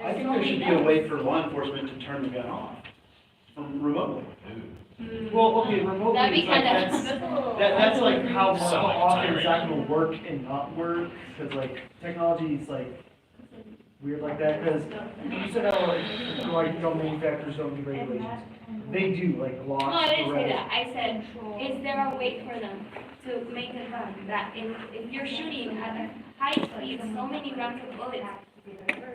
I There's think so there should many be a way levels. for law enforcement to turn the gun off from remotely. Well, okay, remotely, That'd be it's like, kinda. that's like how Sound like often it's tyranny. not gonna work and not work, cause like, technology is like weird like that, cause you said how like, manufacturers don't do regulations. They do, like locks, No, I didn't say arrests. that, I said, is there a way for them to make a gun that if you're shooting at a high speed, so many rounds of bullets,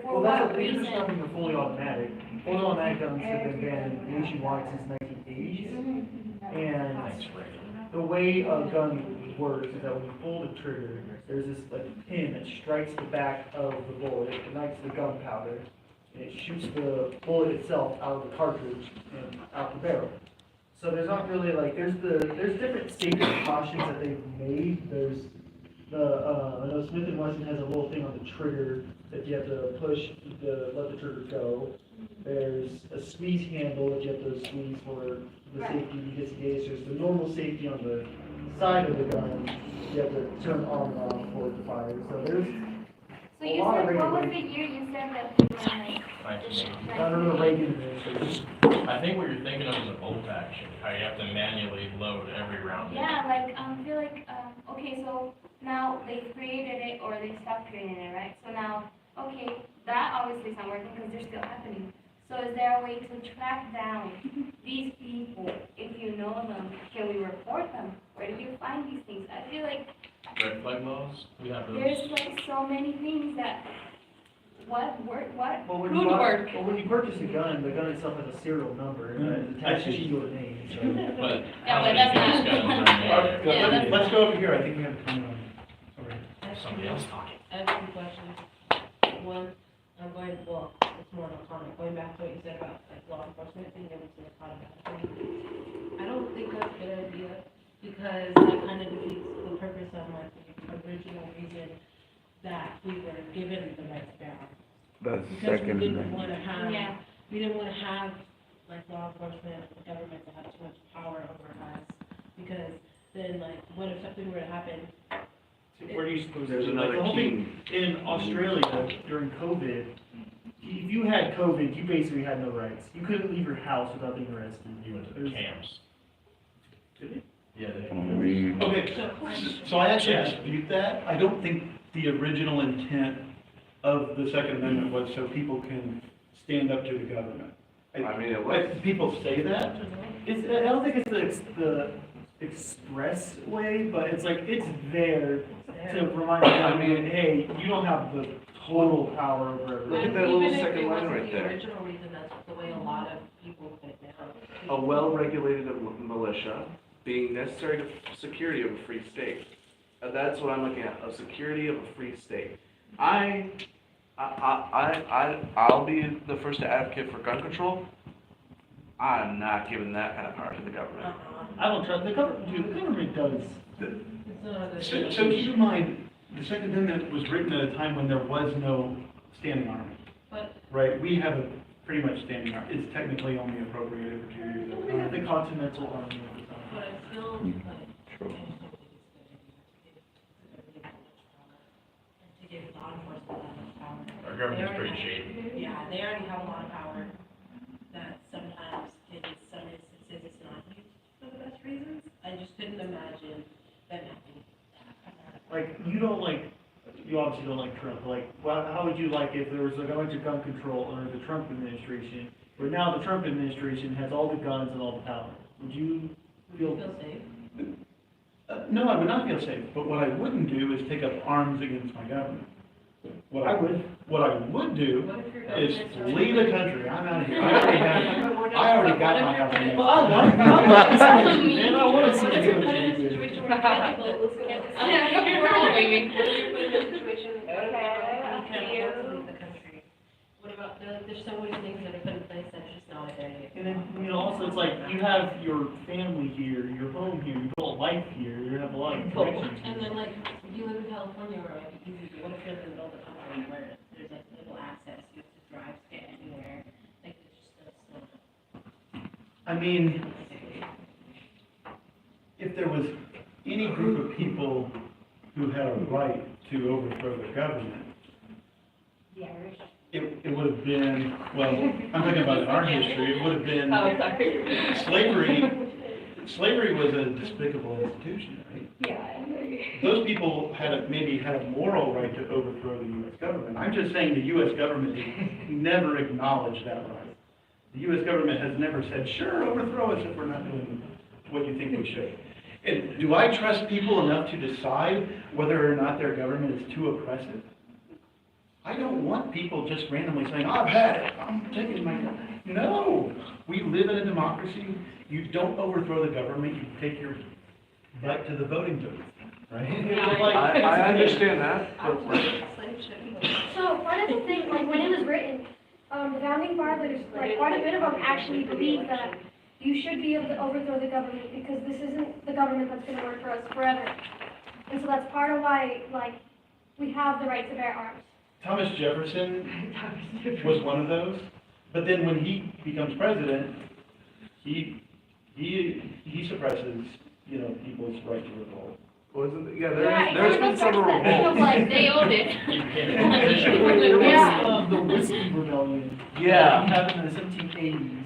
for Well, that's what what they're just reason? coming to fully automatic. Fully automatic guns have been banned nationwide since 1980s. Mhm. And Thanks, Ray. the way a gun works is that when you pull the trigger, there's this like pin that strikes the back of the bullet, it ignites the gunpowder, and it shoots the bullet itself out of the cartridge and out the barrel. So there's not really like, there's different safety precautions that they've made. There's I know Smith & Wesson has a little thing on the trigger that you have to push to let the trigger go. There's a squeeze handle that you have to squeeze for the safety to disengage. There's the normal safety on the side of the gun. You have to turn on and off for it to fire. So there's So a you lot of said, what was the regulations. year you said that we were like? I don't know, Reagan administration. I think what you're thinking of is a bolt action, how you have to manually load every round. Yeah, like, I feel like, okay, so now they created it or they stopped creating it, right? So now, okay, that obviously is not working because they're still happening. So is there a way to track down these people? If you know them, can we report them? Where do you find these things? I feel like Red flag laws, we have those. there's like so many things that, what Well, could when you buy- work? Well, when you purchase a gun, the gun itself has a serial number and it's attached to your name, so. But Yeah, how but many that's of these not- guns are made? Yeah, that's- Let's go over here, I think we have a comment on, sorry. Somebody else talking. I have two questions. One, I'm going, well, it's more of a comment, going back to what you said about like law enforcement being able to automatically. I don't think that's a good idea, because that kind of defeats the purpose of like the original reason that we were given the right to bear arms. The Because we second didn't amendment. wanna have, Yeah. we didn't wanna have like law enforcement, the government to have too much power over us, because then like, what if something were to happen? Where do you suppose? There's like, another the whole key. thing in Australia during COVID, if you had COVID, you basically had no rights. You couldn't leave your house without being arrested. You went to the There's- camps. Did it? Yeah, they. I mean, Okay, so I actually dispute that. I don't think the original intent of the Second Amendment was so people can stand up to the government. I mean, it was. People say that, I don't think it's the express way, but it's like, it's there to remind everyone, hey, you don't have the total power over Look everything. at that little Even if second it line wasn't right the there. original reason, that's the way a lot of people put it down. A well-regulated militia being necessary to security of a free state. That's what I'm looking at, a security of a free state. I'll be the first to advocate for gun control. I'm not giving that kind of power to the government. I don't trust, the government does. It's not a- so keep in mind, the Second Amendment was written at a time when there was no standing army, But right? We have a pretty much standing army. It's technically only appropriated for 2 years at a time. The Continental Army at the time. But I still, like, True. to give law enforcement that much power. Our government's pretty shady. Yeah, they already have a lot of power that sometimes in some instances it's not used for the best reasons. I just couldn't imagine them having that. Like, you don't like, you obviously don't like Trump, but like, well, how would you like if there was like a bunch of gun control under the Trump administration, but now the Trump administration has all the guns and all the power? Would you feel? Feel safe? No, I would not feel safe, but what I wouldn't do is take up arms against my government. What I would. What I would do What if your is government's flee the country. I'm out of here. I already got my house. Well, I want, man, I want to see What if the you're put in a country. situation where you can't vote? We're all leaving. What if you're put in a situation where you can't afford to leave the country? What about, there's so many things that are put in place that's just not a good idea. And then, you know, also it's like, you have your family here, your home here, you built a life here, you have a lot of connections And here. then like, you live in California where like, what if you're in the middle of the country where there's like little access, you have to drive to get anywhere, like, it's just, that's not. I mean, if there was any group of people who had a right to overthrow the government, The Irish. it would have been, well, I'm talking about in our history, it would have been Oh, sorry. slavery. Slavery was a despicable institution, right? Yeah, I agree. Those people maybe had a moral right to overthrow the U.S. government. I'm just saying the U.S. government never acknowledged that right. The U.S. government has never said, sure, overthrow us if we're not doing what you think we should. And do I trust people enough to decide whether or not their government is too oppressive? I don't want people just randomly saying, I've had it, I'm taking my, no. We live in a democracy. You don't overthrow the government, you take your but to the voting booth, right? I understand that, but like, So part of the thing, like when it was written, the founding fathers, like quite a bit of them actually believed that you should be able to overthrow the government because this isn't the government that's going to work for us forever. And so that's part of why, like, we have the right to bear arms. Thomas Jefferson was one of those, but then when he becomes president, he suppresses, you know, people's right to revolt. wasn't, yeah, Yeah, there's it been goes several back to that thing of, revolts. like, they owned it. There Yeah. was, the Whiskey Rebellion. Yeah. That happened in the 1780s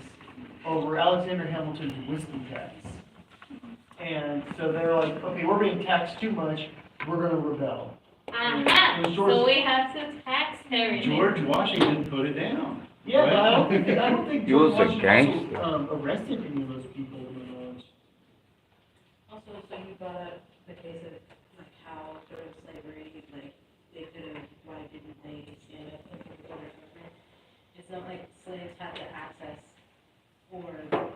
over Alexander Hamilton's whiskey tax. And so they're like, okay, we're being taxed too much, we're gonna rebel. Uh-huh, so we have to tax everything. George Washington put it down. Yeah, but I don't think He was George a Washington gangster. also, arrested any of those people in the knowledge. Also, so you brought up the case of like how during slavery, like they could have, why didn't they stand up for the border government? It's not like slaves had the access or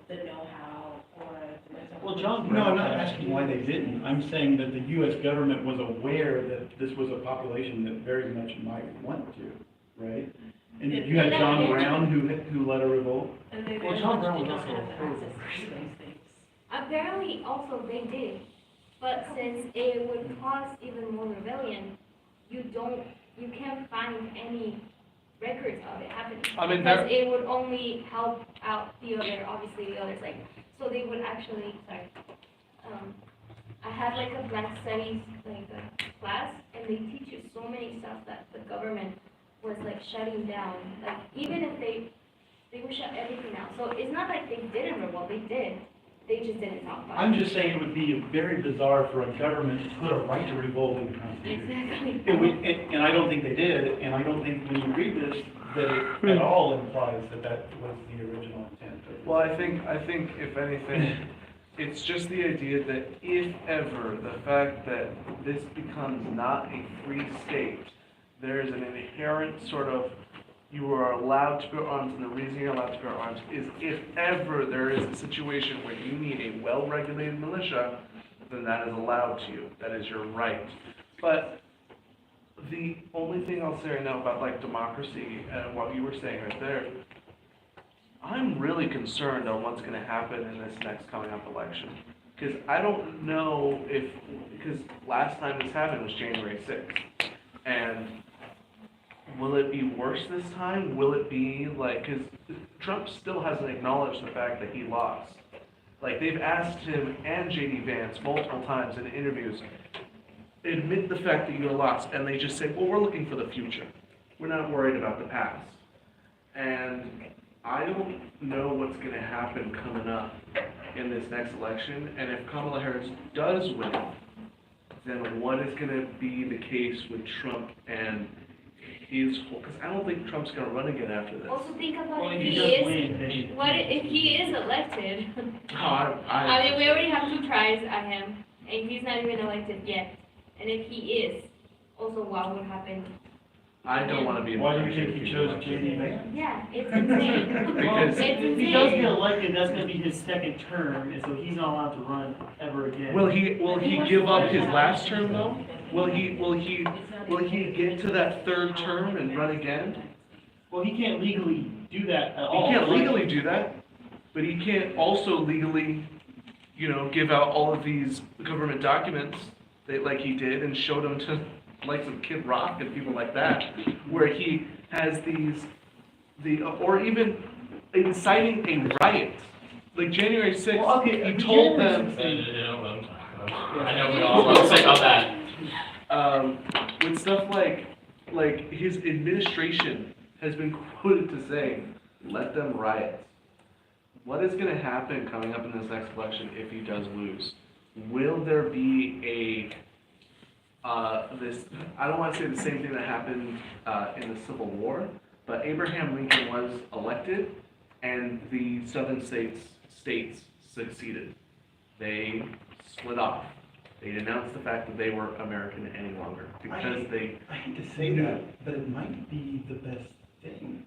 the know-how or the mental. Well, John No, I'm Brown. not asking why they didn't. I'm saying that the US government was aware that this was a population that very much might want to, right? And you had John Brown who led a revolt. And they Well, very John much Brown did was not also have the a access to those things. Apparently, also they did, but since it would cause even more rebellion, you can't find any records of it happening. I mean, Because it would only help out the others, like, so they would actually, I had like a black studies, like a class, and they teach you so many stuff that the government was like shutting down, like, even if they would shut everything down. So it's not like they didn't revolt, they did, they just didn't talk about it. I'm just saying it would be very bizarre for a government to put a right to revolt in the Constitution. Exactly. It would, and I don't think they did, and I don't think when you read this, that it at all implies that that was the original intent. Well, I think if anything, it's just the idea that if ever the fact that this becomes not a free state, there is an inherent sort of, you are allowed to bear arms, and the reason you're allowed to bear arms is if ever there is a situation where you need a well-regulated militia, then that is allowed to you, that is your right. But the only thing I'll say right now about like democracy and what you were saying right there, I'm really concerned on what's gonna happen in this next coming up election. Because I don't know if, because last time this happened was January 6th. And will it be worse this time? Will it be like, because Trump still hasn't acknowledged the fact that he lost. Like, they've asked him and J.D. Vance multiple times in interviews, admit the fact that you lost, and they just say, well, we're looking for the future. We're not worried about the past. And I don't know what's gonna happen coming up in this next election, and if Kamala Harris does win, then what is gonna be the case with Trump and his whole, because I don't think Trump's gonna run again after this. Also think about Well, if if he you just is, win, then you- what if he is elected? I I mean, we already have 2 tries at him, and he's not even elected yet. And if he is, also what would happen? don't wanna be in. Why do you think he chose J.D. Vance? Yeah, it's insane. Because- It's If he does get insane. elected, that's gonna be his second term, and so he's not allowed to run ever again. Will he give up his last term though? Will he get to that third term and run again? Well, he can't legally do that at He all. can't legally do that, but he can't also legally, give out all of these government documents that, like he did and show them to, like, some Kid Rock and people like that, where he has or even inciting a riot. Like January 6th, Well, okay, he told them, I know we all want to say about that. with stuff like his administration has been quoted to say, let them riot. What is gonna happen coming up in this next election if he does lose? Will there be I don't wanna say the same thing that happened, in the Civil War, but Abraham Lincoln was elected and the southern states succeeded. They split off. They denounced the fact that they were American any longer because they. I hate to say that, but it might be the best thing.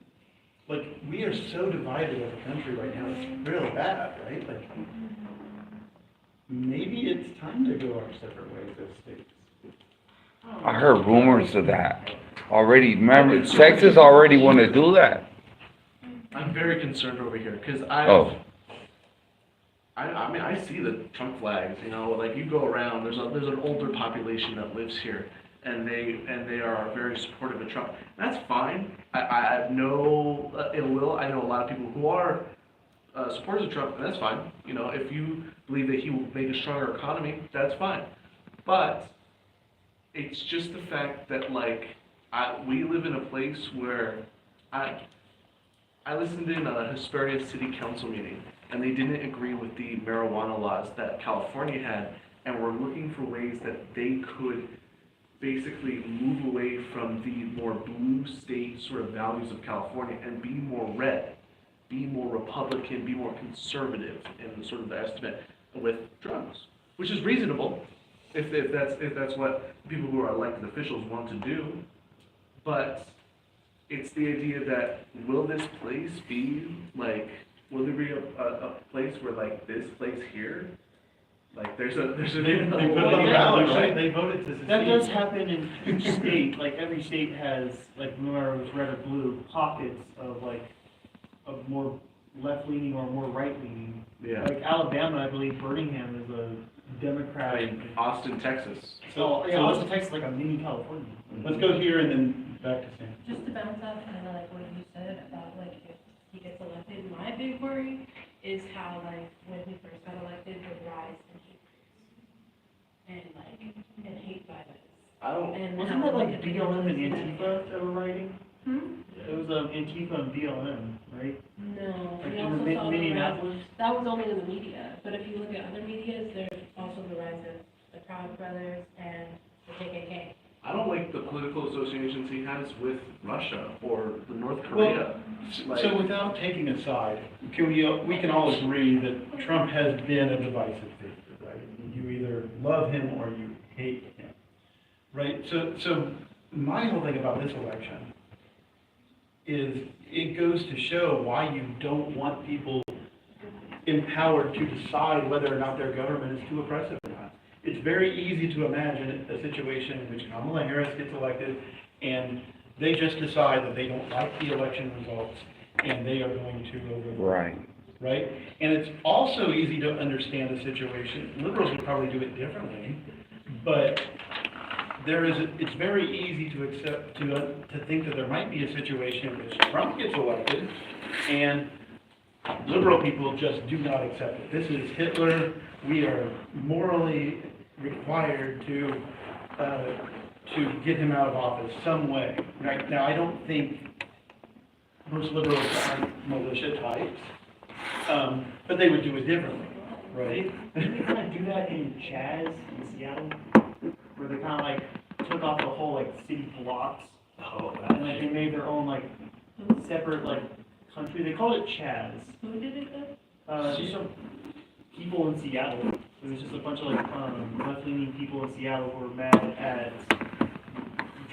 Like, we are so divided as a country right now, it's real bad, right? Like, maybe it's time to go our separate ways as states. I heard rumors of that already. Remember, Texas already want to do that. I'm very concerned over here, because Oh. I mean, I see the Trump flags, you know, like you go around, there's an older population that lives here, and they are very supportive of Trump. That's fine. I have no ill will. I know a lot of people who are supporters of Trump, and that's fine. You know, if you believe that he will make a stronger economy, that's fine. But it's just the fact that like we live in a place where I listened in a Hesperia City Council meeting, and they didn't agree with the marijuana laws that California had, and were looking for ways that they could basically move away from the more blue state sort of values of California and be more red, be more Republican, be more conservative in sort of the estimate with drugs, which is reasonable if that's what people who are elected officials want to do, but it's the idea that will this place be like, will there be a place where like this place here, like there's a They put it on the ballot, right? They voted to secede. That does happen in each state, like every state has, like whether it was red or blue, pockets of like, of more left-leaning or more right-leaning. Yeah. Like Alabama, I believe Birmingham is a Democrat. I mean, Austin, Texas. So, yeah, Austin, Texas is like a mini California. Let's go here and then back to Sam. Just to bounce off kind of like what you said about like if he gets elected, my big worry is how like when he first got elected, the rise in hate groups and hate violence. I don't. And Wasn't how, that like the BLM and Antifa that were writing? Hmm? It was Antifa and BLM, right? No, Like we in also saw the rise, Minneapolis? that was only in the media, but if you look at other medias, there's also the rise of the Proud Brothers and the KKK. I don't like the political associations he has with Russia or the North Korea. So without taking a side, we can all agree that Trump has been a divisive figure, right? You either love him or you hate him, right? So my whole thing about this election is it goes to show why you don't want people empowered to decide whether or not their government is too oppressive or not. It's very easy to imagine a situation in which Kamala Harris gets elected and they just decide that they don't like the election results and they are going to overrule. Right. Right? And it's also easy to understand the situation. Liberals would probably do it differently, but it's very easy to accept, to think that there might be a situation in which Trump gets elected and liberal people just do not accept it. This is Hitler. We are morally required to get him out of office some way. Right? Now, I don't think most liberals are militia types, but they would do it differently, right? Didn't they kind of do that in Chaz in Seattle? Where they kind of like took off the whole like city blocks Oh, and like they made their own like separate like country. They called it Chaz. Who did it though? Just some people in Seattle. It was just a bunch of like left-leaning people in Seattle who were mad at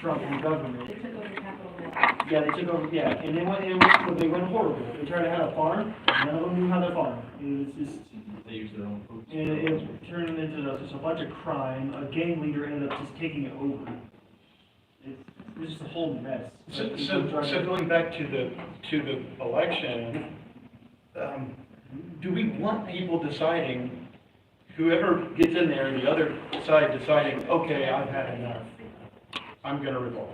Trump and the government. They took over Capitol Hill. Yeah, they took over. Yeah, and they went horrible. They tried to have a farm. None of them knew how to farm. It was just. They use their own food. And it turned into just a bunch of crime. A gang leader ended up just taking it over. It was just a whole mess. So going back to the election, do we want people deciding, whoever gets in there, the other side deciding, okay, I've had enough, I'm gonna revolt?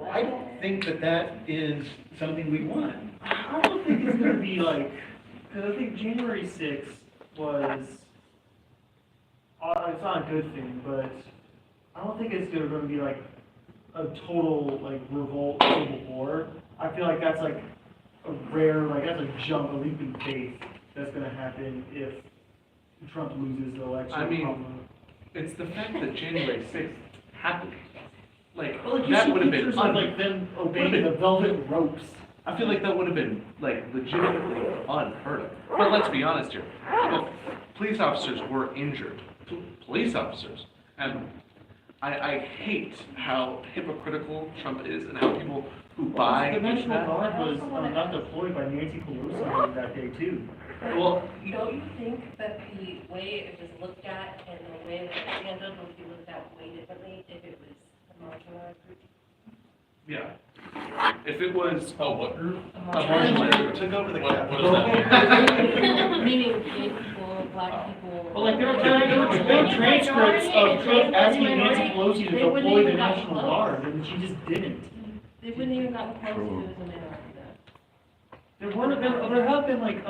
I don't think that is something we want. I don't think it's gonna be like, because I think January 6th was, it's not a good thing, but I don't think it's gonna be like a total like revolt, civil war. I feel like that's like a rare, like that's a jump, a leap in faith that's gonna happen if Trump loses the election. I mean, it's the fact that January 6th happened. Like, Well, like, you that see would have been pictures of like them obeying been- the velvet ropes. I feel like that would have been like legitimately unheard of. But let's be honest here. Well, police officers were injured. Police officers. And I hate how hypocritical Trump is and how people Who buy The National that? Guard was not deployed by Nancy Pelosi that day too. Well, Don't you think that the way it was looked at and the way that it was handled would be looked at way differently if it was a marginalized group? Yeah. If it was, Oh, what group? A Marginalized marginalized group took over the What Capitol. does that mean? Meaning gay people, black people. Well, like there were transcripts of Trump asking Nancy Pelosi to They wouldn't deploy the even got National close. Guard, and she just didn't. They wouldn't even gotten close if it was a minority. There have been like,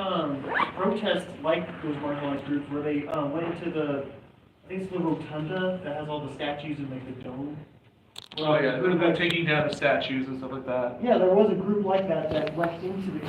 protests like those marginalized groups where they, went into the, I think it's the rotunda that has all the statues and like the dome. oh yeah, it would have been taking down the statues and stuff like that. Yeah, there was a group like that that went into the